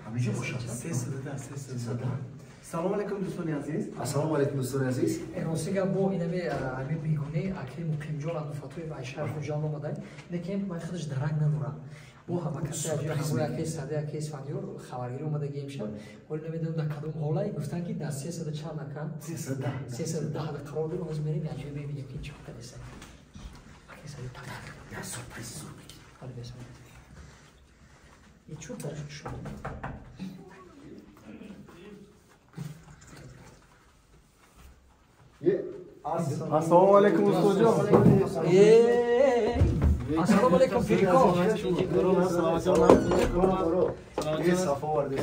همیشه باشم. سه صدا. سلام علیکم دوستان عزیز. السلام علیکم دوستان عزیز. راستی با اینمی همین بیگونه اکی مقیم جان از فتوی عایشه جان اومدن لیکن من خودش درک ندارم بو هم کسی همون اکی ساده اکی اسفانیور خبرگیری اومده گیم شد ولی نمیدونم در کدوم حالای گفتن که در 300 چند نکن 310 قرار داریم از میریم یعنی ببینیم که چه خبره است اکی ساده تا یا سورپرایز بگید. حالا بسم این چوب در شد السلام علیکم استاد جان. السلام علیکم پیریکو یه صفا ورده.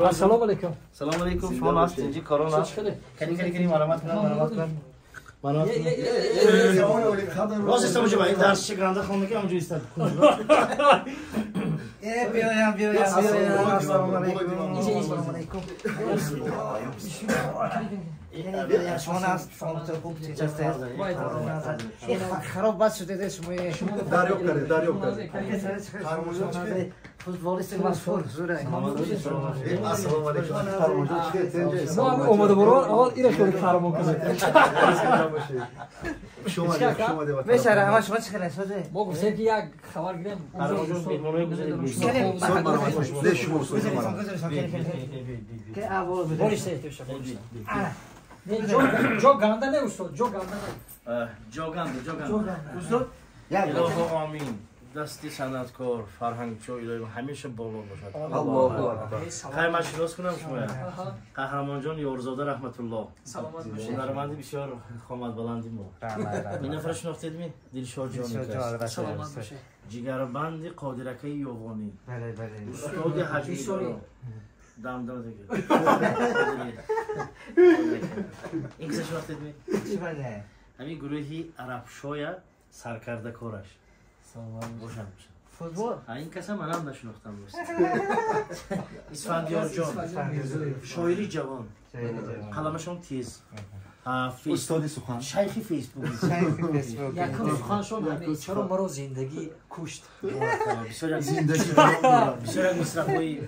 السلام علیکم سلام علیکم شما ناست اینجا کرونا کنی مرامت کن راست سمجھ با این درس چه گرانده خون میگم اونجا استاد بیایم السلام علیکم. شما ناست فونت خوب چیز است خراب بس شده شما دریاب کرده. فوتبالیست مشهور زوره السلام علیکم. فرمانده چیه؟ ما اومده برو اول اینا شروع فرمون کنه شما ده. بشاره همه شما چه خیلی شده ما گفتیم که یک خبر گیریم ده شما که اول بولیش تیش جو گنده نه استاد جو گنده نه جوگند استاد الهو آمین دستی صنعتکار فرهنگچو الهی همیشه بالا باشد الله اکبر. خیر من شروع کنم شما قهرمان جان یارزاده رحمت الله سلامت باشید هنرمندی بسیار خامد بلندی ما این نفر شناختید می دلشاد جان سلامت باشید جگربند قادرکه یوانی بله استاد حجی دم دیگه این کسی شناختید می بله همین گروهی عرب شویا سرکرده کارش روشن میشه فوتبال این کسی من هم نشناختم اسفندیار جان شاعری جوان قلمشون تیز استاد سخن. شیخ فیسبوک یک سخنشون همین چرا ما رو زندگی کشت بسیار زندگی بسیار مصرفی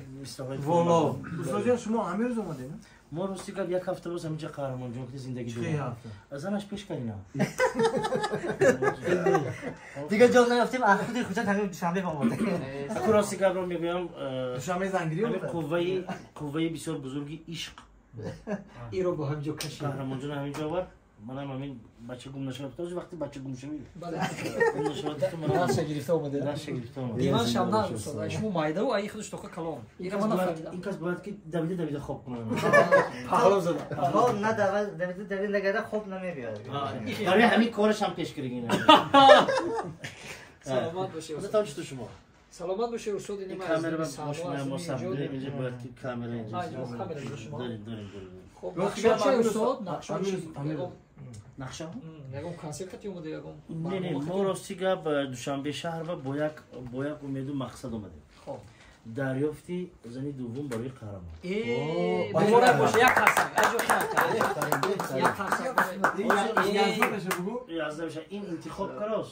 والا استاد جان شما همه روز اومدین؟ ما روستی که یک هفته باز همینجا قهرمان جان که زندگی چه داریم هفته؟ ازش پیش کردیم دیگه جا نرفتیم خودی خودت همین دوشنبه با مورد اکو راستی که رو میگویم شما زنگیری همین بود. قوه بسیار بزرگی عشق این رو با هم جو کشید قهرمان جان همینجا آورد منم همین بچه گم نشد تا وقتی بچه گم شوی بله گم نشد تو من راست گرفته اومده راست گرفتم دیوان شام نه استاد شما مایده و ای خودش تو کلام این این من کس نفهمیدم این کس باید که دویده خواب کنه پهلو زدم حالا نه دوید نگرده خوب نمیبیاد برای همین کارش هم پیش گیری سلامت باشی نه تا چطور شما سلامت باشی استاد این کامera باش ما صبر اینجا باید که کامera اینجا کامera شما داریم خب نقشه چه استاد نقشه نقشه یکم کنسپت اومده یکم نه ما راستی گپ دوشنبه شهر و با یک امید و مقصد اومدیم خب دریافتی زنی دوم برای قهرمان مبارک باشه یک قسم یک قسم یازده بشه این انتخاب کراس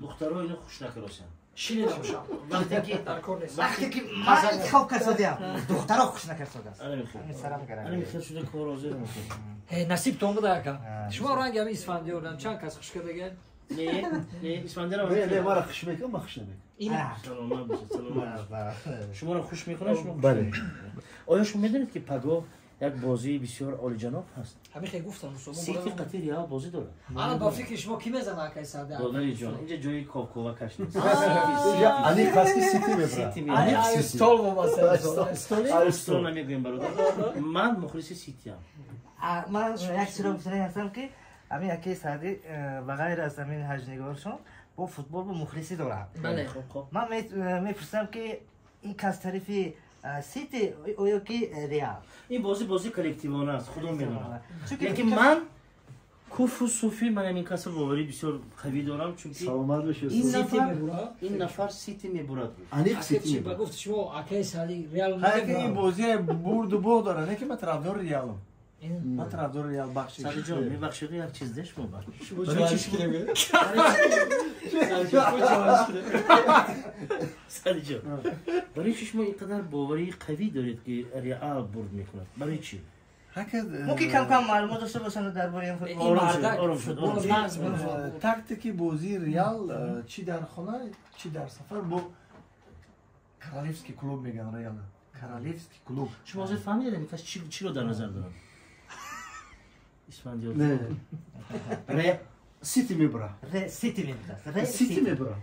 دخترها اینو خوش نکراسن شیلی نباشم وقتی که در کار نیست وقتی که من انتخاب کردم دخترها خوش نکرده انا میخوام شده کار حاضر میکنم نصیب تو اومده یکم شما رنگ هم اسفندی آوردم چند کس خوش کرده نه اسفندیار نه ما را خوش میکنم ما خوش نمیکنم. این سلامت باشید شما رو خوش میکنه شما بله. آیا شما میدونید که پگاه یک بازی بسیار عالی جناب هست همین خیلی گفتم شما سیتی قطر یا بازی داره الان با فکر شما کی میزنه اکای ساده دلاری جان اینجا جای کوکاکولا کش نیست علی خاصی سیتی میبره. سیتی علی استول با استول استون نمیگویم برادر من مخلص سیتی ام من یک چیزی گفتنی هستم که همین یکی سادی و غیر از همین هجنگارشون با فوتبال با مخلصی دارم بله خب من میپرسم که این کس طرفی سیتی اویا که ریال این بازی کلکتیوانه است خودم میدونم لیکن من کوف و صوفی من این کس باوری بسیار قوی دارم چون سلامت باشی. این نفر سیتی میبرد علی سیتی چی میبره. گفت شما اکای سالی ریال هر که این بازی برد و باخت داره نه که من طرفدار ریالم. این من طرفدار ریال بخشی. سادی جان میبخشید یک چیز دش مو بر سادی جان برای چی شما اینقدر باوری قوی دارید که رئال برد میکند برای چی ممکن کم کم معلومات داشته باشن درباره این فوتبال آرام شد تاکتیکی بازی ریال چی در خانه چی در سفر با کرالیفسکی کلوب میگن ریال کرالیفسکی کلوب شما از فهمیدید کس چی رو در نظر دارن اسفندیار نه ره سیتی میبره سیتی میبره سیتی میبره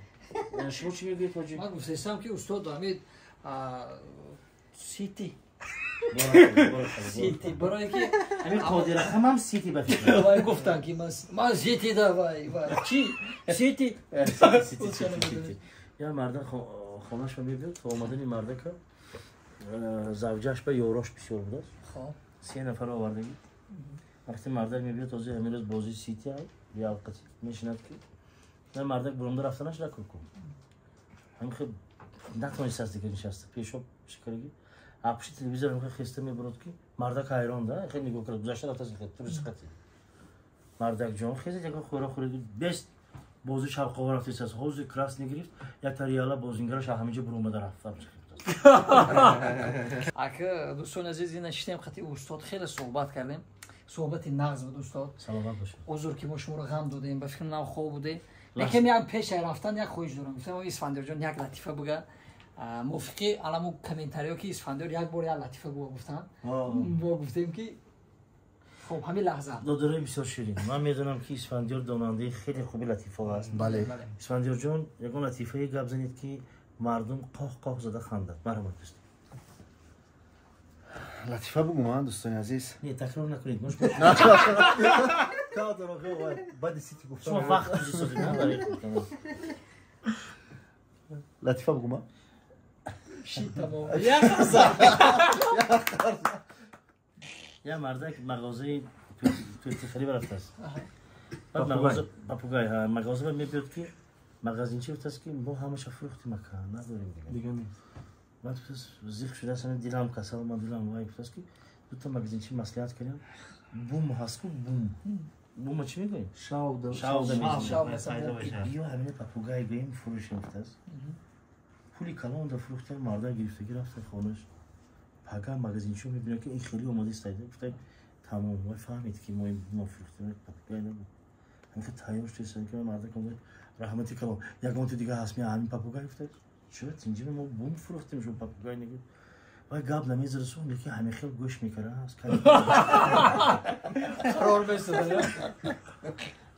شما چی میگید حاجی من گفتم که استاد حمید سیتی سیتی برای که همین قادر هم سیتی بفکر وای گفتن که من سیتی دا وای چی سیتی یا مرد خانه‌اش میبینید تو اومدن این مرد که زوجهش به یوراش بسیار بود خب 3 نفر آورده بود وقتی مرد میبینید تازه همین روز بازی سیتی ریال قتی میشند که مرد برونده رفتنش نکن همین خیلی نتونست از دیگه نشسته پیشو شکرگی آپشی تلویزیون میخواد خسته میبرد که مردک حیران ده خیلی نگاه کرد گذشته رفت از خیلی تو بسختی مردک جان خیلی دیگه خورید بست بازی شرقاور رفت از حوض کراس نگرفت یک تریالا بازیگرش همینجا برون اومده رفت اگه دوستان عزیز این نشستیم خاطر استاد خیلی صحبت کردیم صحبت نغز بود استاد سلامت باشه عذر که ما شما رو غم دادیم به فکر نم خوب بوده لیکن یک پیش رفتن یک خویش دارم گفتم اسفندیار جان یک لطیفه بگه موافقی علامو کامنتاریو که اسفندیار یک بار یک لطیفه گفتن ما گفتیم که خب همین لحظه دادره بسیار شیرین من میدونم که اسفندیار داننده خیلی خوبی لطیفه هست بله اسفندیار جان یگان لطیفه گپ زنید که مردم قاه زده خندد مرحبا دوست لطیفه بگو من دوستان عزیز نه تکرار نکنید مش بعد سیتی گفتم شما وقت می‌سازید نه برای خودتون لطیفه بگو من شی تمام یا مردک مغازه تو خریب رفته است بعد مغازه پاپوگای مغازه میاد که مغازینچی است که ما همش فروختی مکان نداریم دیگه نیست بعد زیخ شده اصلا دیلم کسل ما دیلم وای است که دو تا مغازینچی مصلحت کردیم بوم هاسکو بوم چی میگیم شاو بیا همین پاپوگای گیم فروش نفته است پولی کلان در فروخته مردا گرفته گرفته خونش پاگا مغازینچی میبینه که این خیلی اومده استایده گفته تمام وای فهمید که ما فروختیم پاپوگای نبود همین که تایمش توی که مردا کنه رحمتی کلام یکم تو دیگه هست همین پاپوگای گفته چرا اینجا ما بوم فروختیم شو پاپوگای نگید وای گاب نمیذاره سون که همه خیلی گوش میکنه است قرار بسته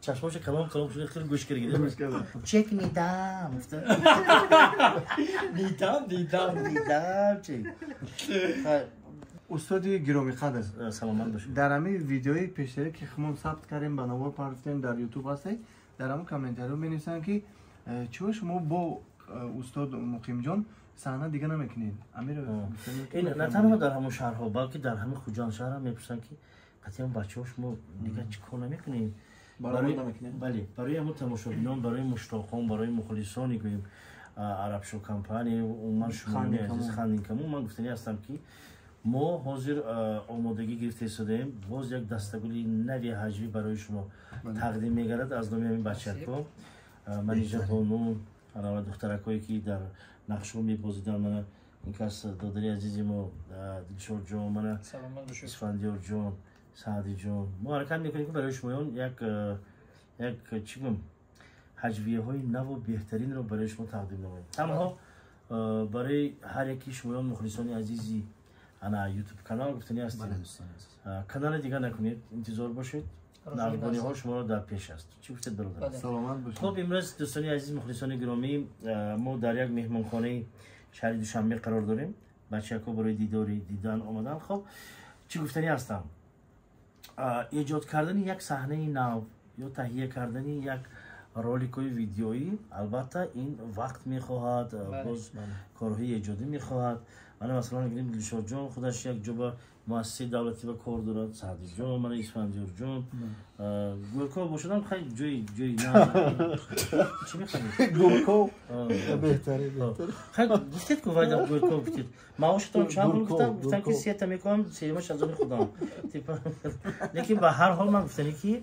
چشماش کلام شده خیلی گوش کرده چک میدم دیدم چک استادی گرامی قدر سلامت باشید در همین ویدیوی پیشتری که خمون ثبت کردیم به نوار پرفتیم در یوتیوب هستی در همون کامنتارو می‌نویسن که چرا شما با استاد مقیم جان صحنه دیگه نمیکنید امیر این نه تنها در همون شهرها بلکه در همین خوجان شهر هم میپرسن که قطعا بچه‌ها شما دیگه چیکار نمیکنید برای همون تماشاگران برای مشتاقان برای مخلصانی که عرب شو کمپانی و من شما عزیز خاندین کمون من گفتنی هستم که ما حاضر آمادگی گرفته شدیم باز یک دستگلی نوی حجمی برای شما تقدیم می‌گردد از نام همین بچه‌ها منیژه بانو علاوه دخترکایی که در نقشو می‌بازیدن من این کس دادری عزیزی ما دلشور جان من اسفندیار جان سعدی جان ما حرکت می‌کنیم که برای شما یک چی میگم حجویه‌های نو و بهترین رو برای شما تقدیم نماییم تنها برای هر یکی شما مخلصان عزیزی انا یوتیوب کانال گفتنی هستید کانال دیگه نکنید انتظار باشید نردبانی ها شما رو در پیش است چی گفتید برادر سلامت باشید خب امروز دوستان عزیز مخلصان گرامی ما در یک مهمانخانه شهر دوشنبه قرار داریم بچه‌ها برای دیدن آمدن خب چی گفتنی هستم ایجاد کردن یک صحنه نو یا تهیه کردن یک رولیکوی ویدیویی البته این وقت میخواهد باز کارهای ایجادی میخواهد من مثلا میگم دلشور جان خودش یک جوب مؤسسه دولتی و کار دارد سعدی جان من اسفندیار جان گورکو باشدم خیلی جوی نه چی میخواید گورکو بهتره خیلی گفتید که وایدا گورکو گفتید معاشتون چند گفتم که سیتا میکنم سیماش از اون خودم لیکن به هر حال من گفتنی که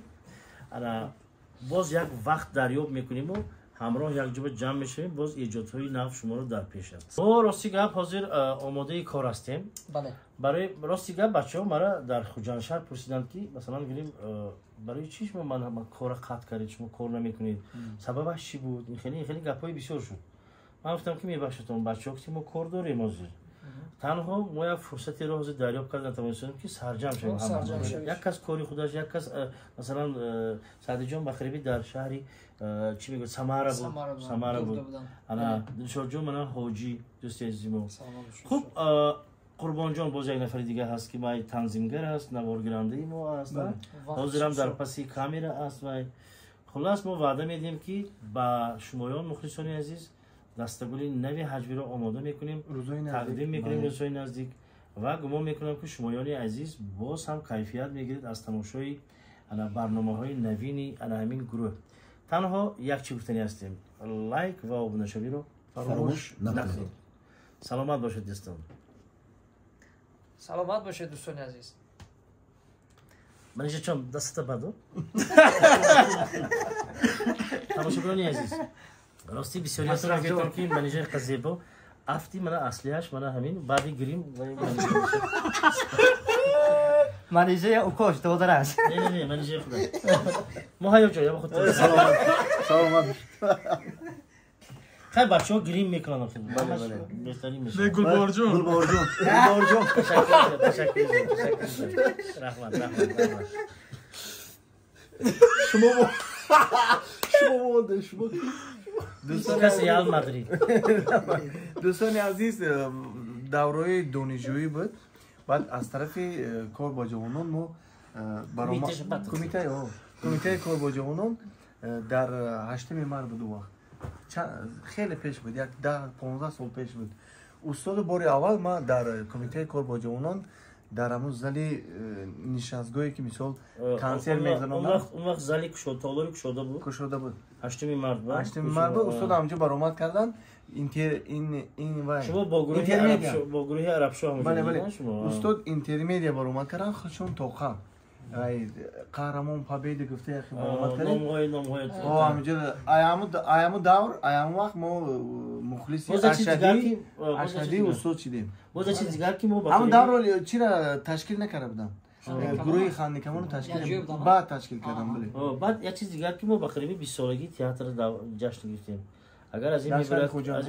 باز یک وقت دریاب میکنیم و ҳамроҳ якҷоба ҷамъ мешавем, боз эҷодҳои нав шуморо дар пеш аст. Мо рости гап ҳозир омодаи кор ҳастем. бале барои рости гап бачаҳо мара дар Хуҷандшаҳр пурсиданд ки масалан гирем барои чи шумо ман кора қатъ кардед, шумо кор намекунед, сабабаш чӣ буд? Ин хеле гапҳои бисёр шуд. Ман гуфтам ки мебахшатон бачаҳо ки мо кор дорем ҳозир. танҳо мо як фурсатеро ҳозир дарёфт кардан тавонистем ки сарҷам шавем. Як кас кори худаш, як кас масалан Саъдиҷон бахребӣ дар шаҳри чӣ мегӯяд Самара буд. Ана Дилшодҷон мана ҳоҷӣ дӯсти азизи мо. Хуб Қурбонҷон боз як нафари дигар ҳаст ки вай танзимгар аст, наворгирандаи мо аст. Ҳозирам дар паси камера аст вай. Хулас мо ваъда медиҳем ки ба шумоён мухлисони азиз дастагули нави ҳаҷвиро омода мекунем, тақдим мекунем рӯзҳои наздик ва гумон мекунам ки шумоёни азиз боз ҳам кайфият мегиред аз тамошои барномаҳои навини ҳамин гурӯҳ. танҳо як чӣ гуфтанӣ ҳастем, лайк ва обунашавиро фаромӯш накунед. саломат бошед дӯстон. саломат бошед дӯстони азиз. манижачон дастата бадо. тамошобинони азиз, рости бисёриятон гуфтам ки манижаи қазебо афти мана аслиаш мана ҳамин баъди гирим манижаи укош додараш. не манижаи худа мо ҳаё ҷо яба худ саломат хай бачаҳо гирим мекунанд беҳтарин мешавад. Гулборҷон раҳмат дӯстони азиз, давраи донишҷӯӣ буд. баъд аз тарафи кор бо ҷавонон мо кумитаи кор бо ҷавонон дар 8 март буд. вақт хеле пеш буд, як 10-15 сол пеш буд. устоду бори аввал ма дар кумитаи кор бо ҷавонон дар ҳамун зали нишастгоҳе ки мисол консерт мезанонанд, он вақт зали толори кушода буд. 8 март буд. устод ҳамҷо баромад карданд. шумо бо гурӯҳи арабшоҳ устод интермедия баромад карданд. худшон тоқа қаҳрамон победа гуфта баромад кардем. аяму давр аяму вақт мо мухлиси ашадии устод шидем. ҳамун давро чира ташкил накарда будам. гурӯҳи хандикамоно баъд ташкил кардам. баъд як чиз дигар ки мо ба қариби 20 солагии театр ҷашн гирифтем. агар аз ин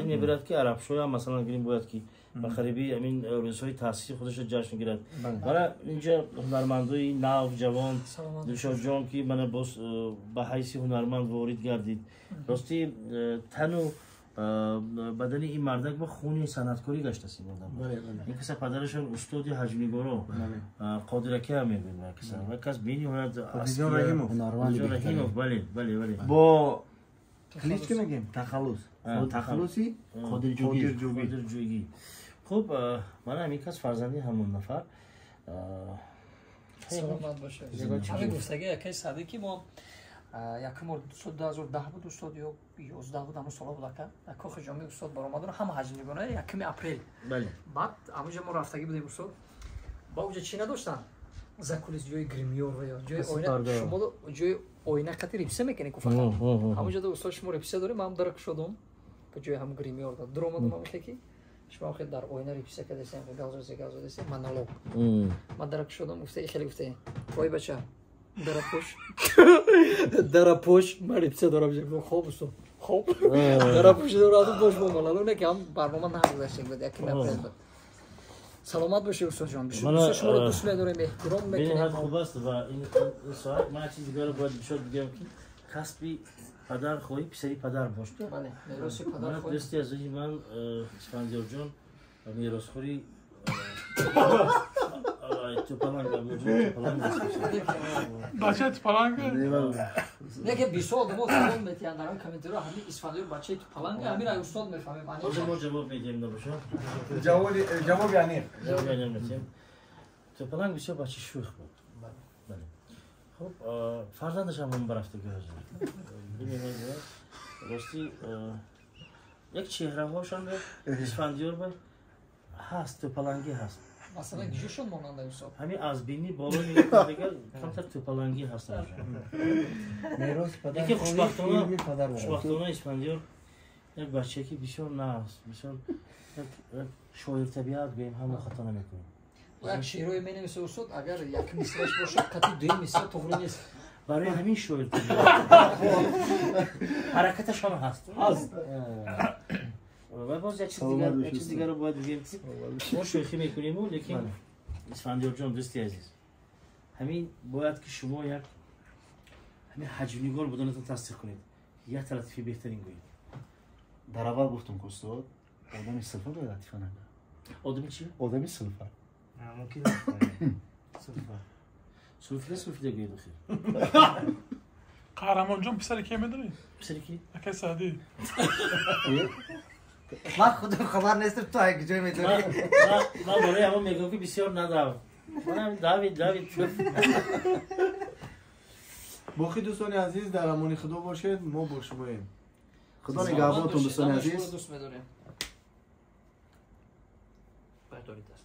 мебирад ки арабшоҳ масалан гирем бояд ки ба қариби амин рӯзҳои таъсиси худашро ҷашн гирад. мана инҷа ҳунармандои нав ҷавон Дилшодҷон ки мана боз ба ҳайси ҳунарманд ворид гардид. рости тану бадани ин мардак ба хуни санъаткорӣ гаштаст. ин каса падарашон устоди ҳаҷвнигоро қодиракиам мебинад. кас бениҳоят Раҳимов. бале бо кличка мегем тахаллуси қодирҷӯйгӣ. хуб мана ҳамин кас фарзанди ҳамон нафар. саломат бошед. ҳамин гуфтаги якаи саъди ки мо якум бор 2010 буд устод ё 11 буд ҳамун сола буд ака кохи ҷомеи устод баромадон ҳама ҳаҷмигона 1 апрел. баъд ҳамунҷа мо рафтагӣ будем устод ба уҷа чӣ надоштанд закулис ҷои гримёр ва ё ҷои оина шумо ҷои оина қати репсия мекунед ку фақат ҳамунҷа до устод шумо репсия дорем ҳам дара кушодум ба ҷои ҳам гримёр дод дуромадум ҳам ки шумо хел дар оина репсия кардесем галзодесем монолог ма дара кушодум гуфта хеле гуфта ой бача дарапош ма репсия дорам хоб устод хоб дарапош дорам бош бо монолог не ки ҳам барнома нагузаштем буд 1 апрел буд. саломат бошед устодҷон. шуморо дӯст медорем, эҳтиром мекунем. хуб аст ва ин соат ман чиз дигаро бояд бишод бигӯям ки касби падар хоҳӣ писари падар бош. бале мероси падар хоҳӣ. дӯсти азизи ман Искандиёрҷон меросхӯри бачаи тупаланг неке бисол мо салом метиҳанд дар он комментариҳо ҳамин Исфандиёр бачаи тупаланг ҳамира устод мефаҳмем. мо ҷавоб медиҳем набоша ҷавоби аниқ метиҳем. тупаланг бисёр бачаи шӯх буд. хуб фарзандашам ҳам барафтагӣ ҳозир рости як чеҳраҳошон Исфандиёр ҳаст, тупалангӣ ҳаст. مثلا گیجوشون ماننده حساب همین از بینی بالا نگاه دیگر کمتر توپلنگی هستن. میراث پدر یکی خوری، خوشبختانه علمی پدر مادر. خوشبختانه اسفندیار یک بچه که بسیار ناز بسیار شاعر طبیعت بیم هم خطا نمیکنه. و یک شعرهای مینویسه استاد اگر یک مصرعش باشه قطعی دوی مصرع طغری نیست. برای همین شاعر طبیعت حرکتش هم هست. و باز یک چیز دیگر رو باید بگیم. ما شوخی میکنیم لیکن اسفندیار جان دوستی عزیز همین باید که شما یک همین حجم‌نگار بودنتون تصدیق کنید. یک تلطیفی بهترین گویید. در اول گفتم که استاد آدمی سلفه باید لطیفه نگه. آدمی چی؟ آدمی سلفه. ممکن سلفه گویید بخیر. قهرمان جان پسر کی میدونی؟ پسر کی؟ اکی سعدی. من خودم خبر نیستم تو یک جای میدونی. من برای همون میگم که بسیار ندارم. من داوید باقی دوستان عزیز در امان خدا باشید. ما با شماییم. خدا نگهبانتون دوستان عزیز. دوست بداریم. بردارید دست.